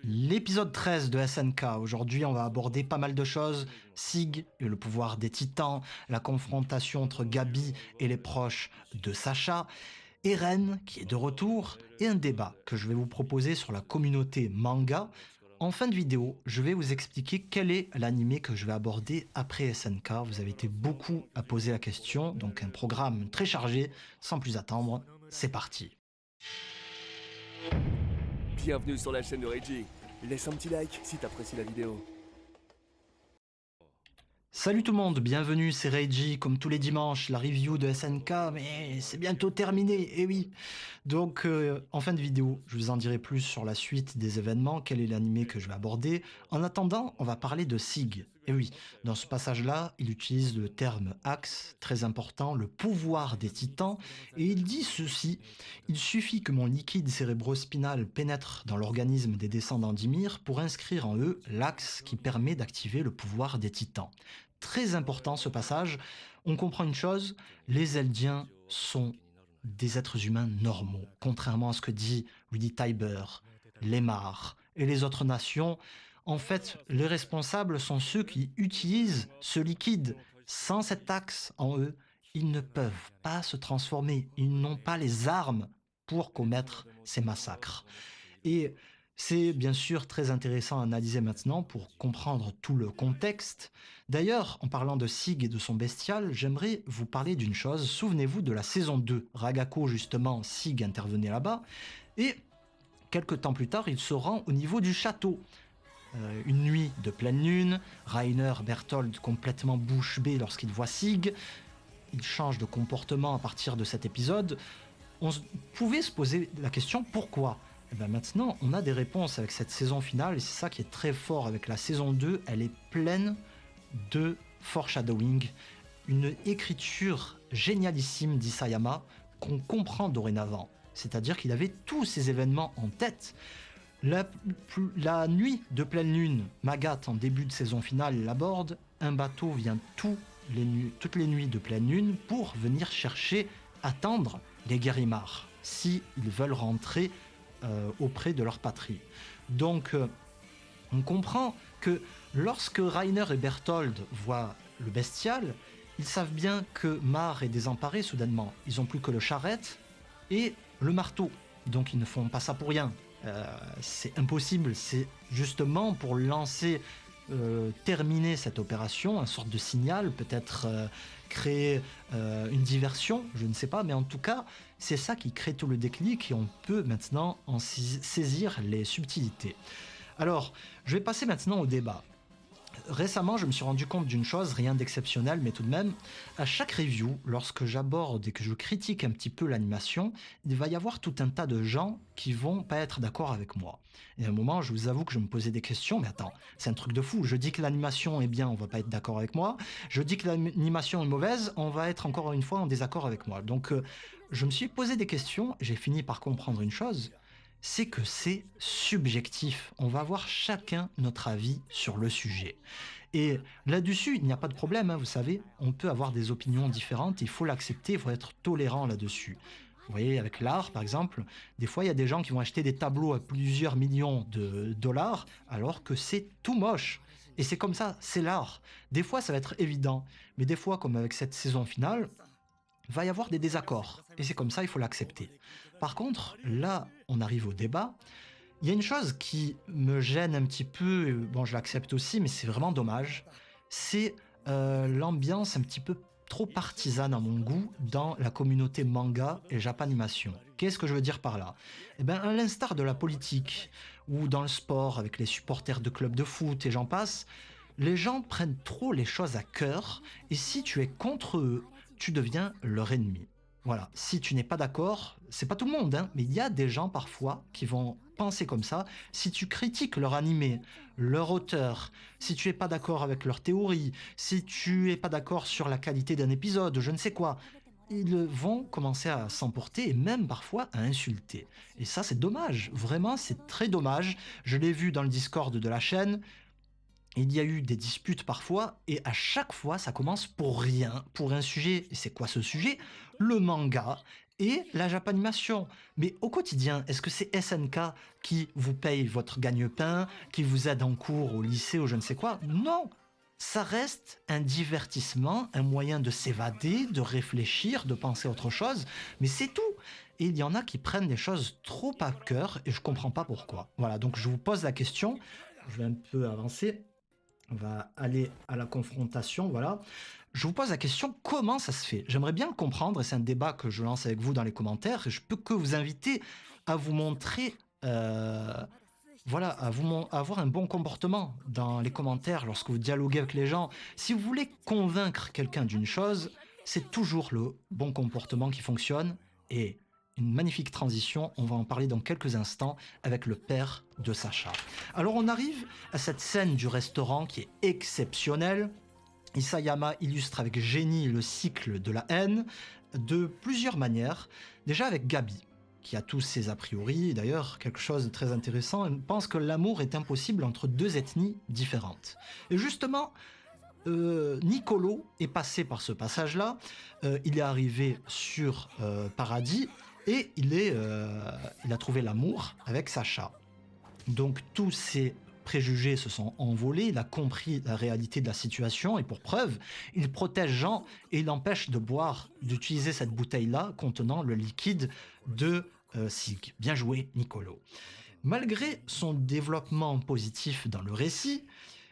L'épisode 13 de SNK. Aujourd'hui, on va aborder pas mal de choses. Sig et le pouvoir des titans, la confrontation entre Gabi et les proches de Sacha, Eren qui est de retour, et un débat que je vais vous proposer sur la communauté manga. En fin de vidéo, je vais vous expliquer quel est l'animé que je vais aborder après SNK. Vous avez été beaucoup à poser la question, donc un programme très chargé. Sans plus attendre, c'est parti. Bienvenue sur la chaîne de Reggie. Laisse un petit like si t'apprécies la vidéo. Salut tout le monde, bienvenue, c'est Reiji, comme tous les dimanches, la review de SNK, mais c'est bientôt terminé, eh oui. Donc, en fin de vidéo, je vous en dirai plus sur la suite des événements, quel est l'animé que je vais aborder. En attendant, on va parler de Sig. Et oui, dans ce passage-là, il utilise le terme axe, très important, le pouvoir des titans, et il dit ceci: il suffit que mon liquide cérébrospinal pénètre dans l'organisme des descendants d'Ymir pour inscrire en eux l'axe qui permet d'activer le pouvoir des titans. Très important ce passage. On comprend une chose, les Eldiens sont des êtres humains normaux, contrairement à ce que dit Rudy Tybur, Lemar et les autres nations. En fait, les responsables sont ceux qui utilisent ce liquide. Sans cet axe en eux, ils ne peuvent pas se transformer. Ils n'ont pas les armes pour commettre ces massacres. Et c'est bien sûr très intéressant à analyser maintenant pour comprendre tout le contexte. D'ailleurs, en parlant de Sig et de son bestial, j'aimerais vous parler d'une chose. Souvenez-vous de la saison 2. Ragako, justement, Sig intervenait là-bas. Et quelques temps plus tard, il se rend au niveau du château. Une nuit de pleine lune, Rainer Berthold complètement bouche bée lorsqu'il voit Sig. Il change de comportement à partir de cet épisode. Pouvait se poser la question pourquoi. Et bien maintenant, on a des réponses avec cette saison finale, et c'est ça qui est très fort avec la saison 2, elle est pleine de foreshadowing, une écriture génialissime d'Isayama qu'on comprend dorénavant. C'est-à-dire qu'il avait tous ces événements en tête. La nuit de pleine lune, Magat, en début de saison finale, l'aborde. Un bateau vient toutes les nuits de pleine lune pour venir attendre les Guérimard, si ils veulent rentrer auprès de leur patrie. Donc, on comprend que lorsque Rainer et Berthold voient le bestial, ils savent bien que Mar est désemparé soudainement. Ils n'ont plus que le charrette et le marteau. Donc, ils ne font pas ça pour rien. C'est impossible. C'est justement pour terminer cette opération, une sorte de signal, peut-être créer une diversion, je ne sais pas, mais en tout cas, c'est ça qui crée tout le déclic et on peut maintenant en saisir les subtilités. Alors, je vais passer maintenant au débat. Récemment, je me suis rendu compte d'une chose, rien d'exceptionnel, mais tout de même, à chaque review, lorsque j'aborde et que je critique un petit peu l'animation, il va y avoir tout un tas de gens qui vont pas être d'accord avec moi. Et à un moment, je vous avoue que je me posais des questions, mais attends, c'est un truc de fou. Je dis que l'animation est bien, on va pas être d'accord avec moi. Je dis que l'animation est mauvaise, on va être encore une fois en désaccord avec moi. Donc, je me suis posé des questions, j'ai fini par comprendre une chose, c'est que c'est subjectif. On va avoir chacun notre avis sur le sujet. Et là-dessus, il n'y a pas de problème, hein, vous savez, on peut avoir des opinions différentes, il faut l'accepter, il faut être tolérant là-dessus. Vous voyez, avec l'art, par exemple, des fois, il y a des gens qui vont acheter des tableaux à plusieurs millions de dollars, alors que c'est tout moche. Et c'est comme ça, c'est l'art. Des fois, ça va être évident, mais des fois, comme avec cette saison finale, va y avoir des désaccords. Et c'est comme ça, il faut l'accepter. Par contre, là, on arrive au débat. Il y a une chose qui me gêne un petit peu, et bon, je l'accepte aussi, mais c'est vraiment dommage. C'est l'ambiance un petit peu trop partisane à mon goût dans la communauté manga et Japanimation. Qu'est-ce que je veux dire par là? Eh bien, à l'instar de la politique ou dans le sport avec les supporters de clubs de foot et j'en passe, les gens prennent trop les choses à cœur et si tu es contre eux, tu deviens leur ennemi. Voilà, si tu n'es pas d'accord, c'est pas tout le monde, hein, mais il y a des gens parfois qui vont penser comme ça. Si tu critiques leur animé, leur auteur, si tu es pas d'accord avec leur théorie, si tu es pas d'accord sur la qualité d'un épisode, je ne sais quoi, ils vont commencer à s'emporter et même parfois à insulter. Et ça, c'est dommage, vraiment, c'est très dommage. Je l'ai vu dans le Discord de la chaîne. Il y a eu des disputes parfois, et à chaque fois, ça commence pour rien, pour un sujet. Et c'est quoi ce sujet? Le manga. et la Japanimation. Mais au quotidien, est-ce que c'est SNK qui vous paye votre gagne-pain, qui vous aide en cours au lycée ou je ne sais quoi? Non! Ça reste un divertissement, un moyen de s'évader, de réfléchir, de penser à autre chose, mais c'est tout. Et il y en a qui prennent les choses trop à cœur et je comprends pas pourquoi. Voilà, donc je vous pose la question, je vais un peu avancer, on va aller à la confrontation, voilà. Je vous pose la question, comment ça se fait? J'aimerais bien le comprendre, et c'est un débat que je lance avec vous dans les commentaires, et je peux que vous inviter à vous montrer, voilà, à avoir un bon comportement dans les commentaires lorsque vous dialoguez avec les gens. Si vous voulez convaincre quelqu'un d'une chose, c'est toujours le bon comportement qui fonctionne, et une magnifique transition, on va en parler dans quelques instants avec le père de Sacha. Alors on arrive à cette scène du restaurant qui est exceptionnelle. Isayama illustre avec génie le cycle de la haine de plusieurs manières. Déjà avec Gabi, qui a tous ses a priori, et d'ailleurs quelque chose de très intéressant, elle pense que l'amour est impossible entre deux ethnies différentes. Et justement, Nicolo est passé par ce passage-là, il est arrivé sur Paradis, et il a trouvé l'amour avec Sacha. Donc tous ces préjugés se sont envolés, il a compris la réalité de la situation et pour preuve, il protège Jean et il empêche de boire, d'utiliser cette bouteille-là contenant le liquide de Sig. Bien joué, Nicolo. Malgré son développement positif dans le récit,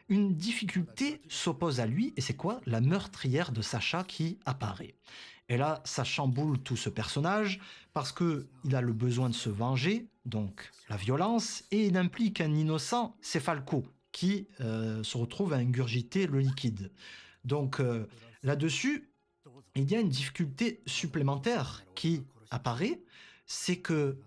une difficulté s'oppose à lui, et c'est quoi? La meurtrière de Sacha qui apparaît. Et là, ça chamboule tout ce personnage parce que il a le besoin de se venger, donc la violence, et il implique un innocent, c'est Falco, qui se retrouve à ingurgiter le liquide. Donc là-dessus, il y a une difficulté supplémentaire qui apparaît, c'est que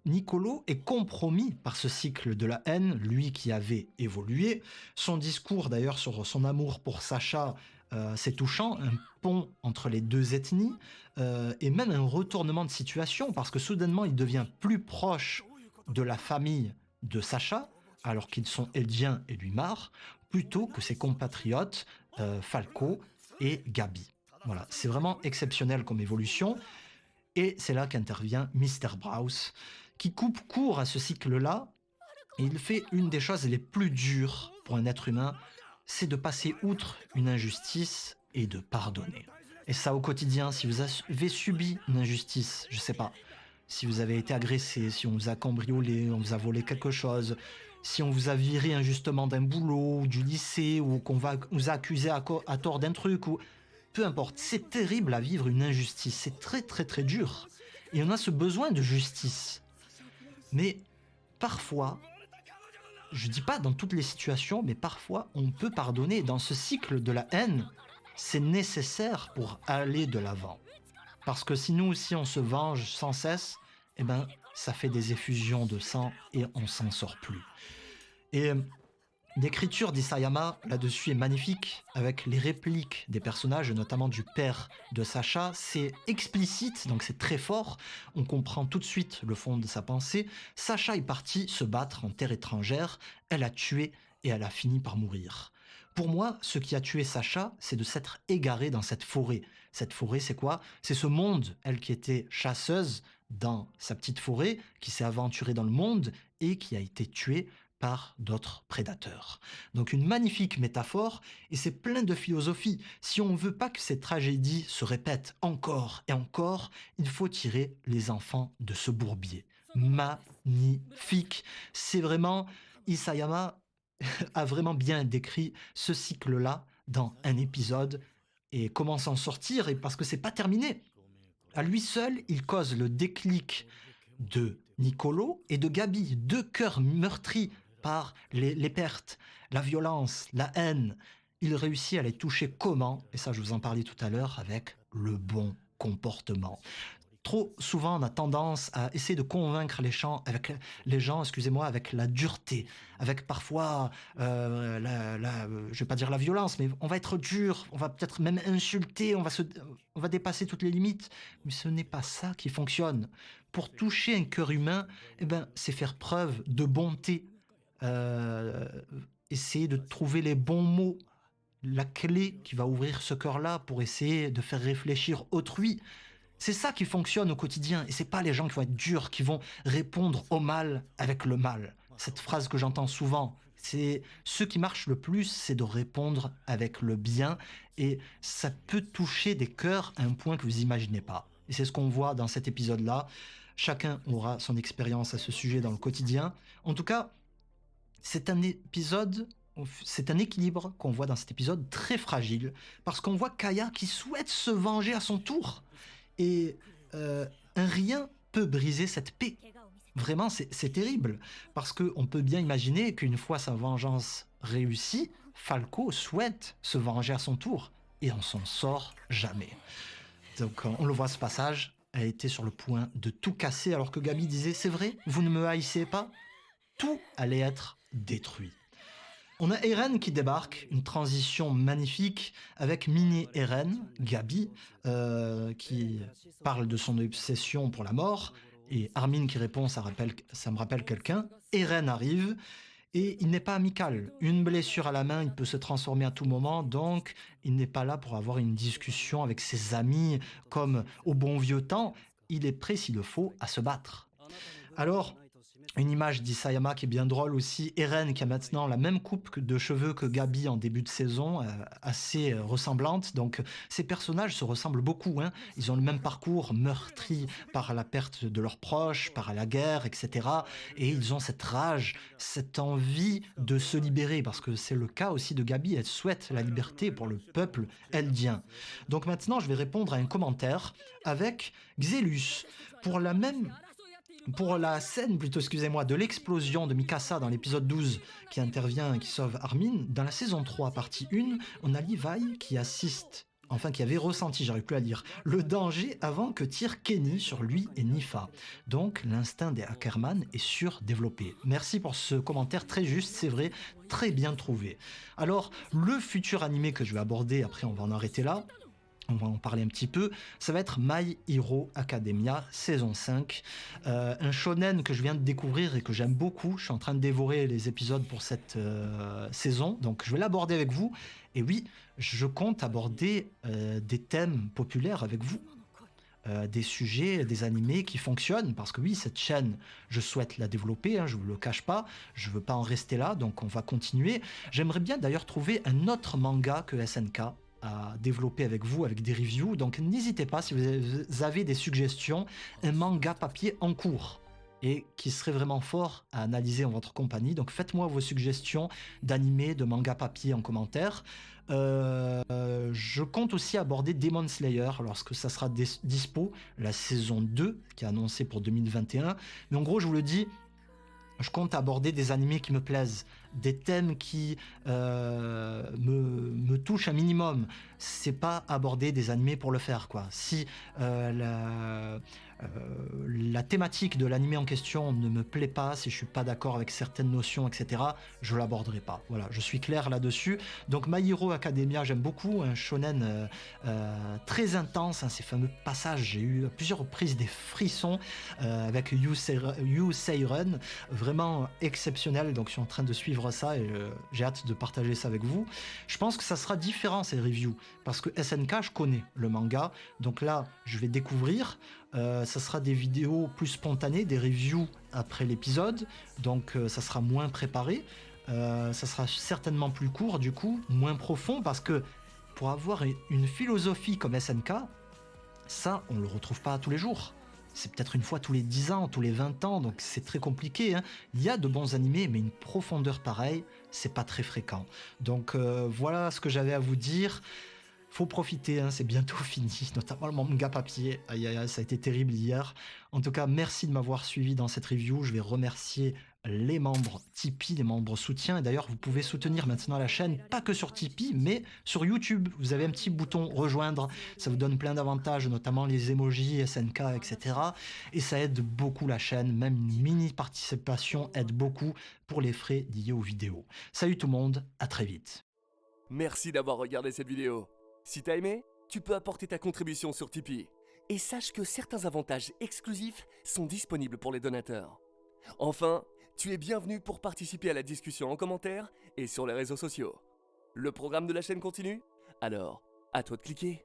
Nicolo est compromis par ce cycle de la haine, lui qui avait évolué. Son discours d'ailleurs sur son amour pour Sacha, c'est touchant, un pont entre les deux ethnies, et même un retournement de situation, parce que soudainement il devient plus proche de la famille de Sacha, alors qu'ils sont Eldiens et Luimar, plutôt que ses compatriotes Falco et Gabi. Voilà, c'est vraiment exceptionnel comme évolution. Et c'est là qu'intervient Mr. Browse, qui coupe court à ce cycle-là, et il fait une des choses les plus dures pour un être humain, c'est de passer outre une injustice et de pardonner. Et ça au quotidien, si vous avez subi une injustice, je sais pas, si vous avez été agressé, si on vous a cambriolé, on vous a volé quelque chose, si on vous a viré injustement d'un boulot, ou du lycée, ou qu'on vous a accusé à tort d'un truc, ou peu importe, c'est terrible à vivre une injustice, c'est très très très dur. Et on a ce besoin de justice. Mais parfois, je dis pas dans toutes les situations, mais parfois on peut pardonner. Dans ce cycle de la haine, c'est nécessaire pour aller de l'avant. Parce que si nous aussi on se venge sans cesse, eh ben ça fait des effusions de sang et on s'en sort plus. Et l'écriture d'Isayama là-dessus est magnifique, avec les répliques des personnages, notamment du père de Sacha. C'est explicite, donc c'est très fort. On comprend tout de suite le fond de sa pensée. Sacha est partie se battre en terre étrangère. Elle a tué et elle a fini par mourir. Pour moi, ce qui a tué Sacha, c'est de s'être égarée dans cette forêt. Cette forêt, c'est quoi? C'est ce monde, elle qui était chasseuse dans sa petite forêt, qui s'est aventurée dans le monde et qui a été tuée par d'autres prédateurs. Donc une magnifique métaphore, et c'est plein de philosophie. Si on ne veut pas que ces tragédies se répètent encore et encore, il faut tirer les enfants de ce bourbier. Magnifique. C'est vraiment, Isayama a vraiment bien décrit ce cycle-là dans un épisode, et comment s'en sortir, et parce que c'est pas terminé. À lui seul, il cause le déclic de Nicolo et de Gabi, deux cœurs meurtris par les pertes, la violence, la haine. Il réussit à les toucher comment? Et ça, je vous en parlais tout à l'heure, avec le bon comportement. Trop souvent, on a tendance à essayer de convaincre les gens, excusez-moi, avec la dureté, avec parfois, je vais pas dire la violence, mais on va être dur, on va peut-être même insulter, on va dépasser toutes les limites. Mais ce n'est pas ça qui fonctionne. Pour toucher un cœur humain, eh ben, c'est faire preuve de bonté, euh, essayer de trouver les bons mots, la clé qui va ouvrir ce cœur-là pour essayer de faire réfléchir autrui. C'est ça qui fonctionne au quotidien, et c'est pas les gens qui vont être durs, qui vont répondre au mal avec le mal. Cette phrase que j'entends souvent, c'est ce qui marche le plus, c'est de répondre avec le bien, et ça peut toucher des cœurs à un point que vous imaginez pas. Et c'est ce qu'on voit dans cet épisode-là. Chacun aura son expérience à ce sujet dans le quotidien. En tout cas, c'est un épisode, c'est un équilibre qu'on voit dans cet épisode très fragile, parce qu'on voit Kaya qui souhaite se venger à son tour. Et un rien peut briser cette paix. Vraiment, c'est terrible, parce qu'on peut bien imaginer qu'une fois sa vengeance réussie, Falco souhaite se venger à son tour, et on s'en sort jamais. Donc on le voit ce passage, elle était sur le point de tout casser, alors que Gabi disait « C'est vrai, vous ne me haïssez pas ?» Tout allait être détruit. On a Eren qui débarque, une transition magnifique avec Mini Eren, Gabi, qui parle de son obsession pour la mort, et Armin qui répond ça me rappelle quelqu'un. Eren arrive, et il n'est pas amical. Une blessure à la main, il peut se transformer à tout moment, donc il n'est pas là pour avoir une discussion avec ses amis, comme au bon vieux temps, il est prêt s'il le faut à se battre. Alors, une image d'Isayama qui est bien drôle aussi. Eren qui a maintenant la même de cheveux que Gabi en début de saison, assez ressemblante. Donc ces personnages se ressemblent beaucoup, hein. Ils ont le même parcours, meurtri par la perte de leurs proches, par la guerre, etc. Et ils ont cette rage, cette envie de se libérer, parce que c'est le cas aussi de Gabi. Elle souhaite la liberté pour le peuple eldien. Donc maintenant, je vais répondre à un commentaire avec Xelus. Pour la scène, plutôt, excusez-moi, de l'explosion de Mikasa dans l'épisode 12 qui intervient et qui sauve Armin, dans la saison 3, partie 1, on a Levi qui assiste, enfin qui avait ressenti, j'arrive plus à lire, le danger avant que tire Kenny sur lui et Nifa. Donc l'instinct des Ackerman est surdéveloppé. Merci pour ce commentaire très juste, c'est vrai, très bien trouvé. Alors, le futur animé que je vais aborder, après on va en arrêter là, on va en parler un petit peu, ça va être My Hero Academia, saison 5. Un shonen que je viens de découvrir et que j'aime beaucoup. Je suis en train de dévorer les épisodes pour cette saison, donc je vais l'aborder avec vous. Et oui, je compte aborder des thèmes populaires avec vous. Des sujets, des animés qui fonctionnent, parce que oui, cette chaîne, je souhaite la développer, hein, je ne vous le cache pas, je veux pas en rester là, donc on va continuer. J'aimerais bien d'ailleurs trouver un autre manga que SNK, à développer avec vous, avec des reviews. Donc n'hésitez pas, si vous avez des suggestions, un manga papier en cours et qui serait vraiment fort à analyser en votre compagnie. Donc faites-moi vos suggestions d'animés, de manga papier en commentaire. Je compte aussi aborder Demon Slayer lorsque ça sera dispo, la saison 2 qui est annoncée pour 2021. Mais en gros, je vous le dis, je compte aborder des animés qui me plaisent, des thèmes qui me touchent un minimum. C'est pas aborder des animés pour le faire, quoi. Si la thématique de l'animé en question ne me plaît pas, si je suis pas d'accord avec certaines notions, etc., je l'aborderai pas. Voilà, je suis clair là-dessus. Donc My Hero Academia, j'aime beaucoup, un shonen très intense, hein, ces fameux passages, j'ai eu à plusieurs reprises des frissons avec You Say Run, vraiment exceptionnel, donc je suis en train de suivre ça et j'ai hâte de partager ça avec vous. Je pense que ça sera différent ces reviews, parce que SNK, je connais le manga, donc là, je vais découvrir. Ça sera des vidéos plus spontanées, des reviews après l'épisode, donc ça sera moins préparé. Ça sera certainement plus court, du coup, moins profond, parce que pour avoir une philosophie comme SNK, ça, on le retrouve pas tous les jours. C'est peut-être une fois tous les 10 ans, tous les 20 ans, donc c'est très compliqué, hein. Il y a de bons animés, mais une profondeur pareille, c'est pas très fréquent. Donc voilà ce que j'avais à vous dire. Faut profiter, hein, c'est bientôt fini, notamment le manga papier. Aïe aïe aïe, ça a été terrible hier. En tout cas, merci de m'avoir suivi dans cette review. Je vais remercier les membres Tipeee, les membres soutiens. Et d'ailleurs, vous pouvez soutenir maintenant la chaîne, pas que sur Tipeee, mais sur YouTube. Vous avez un petit bouton rejoindre. Ça vous donne plein d'avantages, notamment les emojis, SNK, etc. Et ça aide beaucoup la chaîne. Même une mini participation aide beaucoup pour les frais liés aux vidéos. Salut tout le monde, à très vite. Merci d'avoir regardé cette vidéo. Si t'as aimé, tu peux apporter ta contribution sur Tipeee. Et sache que certains avantages exclusifs sont disponibles pour les donateurs. Enfin, tu es bienvenu pour participer à la discussion en commentaire et sur les réseaux sociaux. Le programme de la chaîne continue? Alors, à toi de cliquer.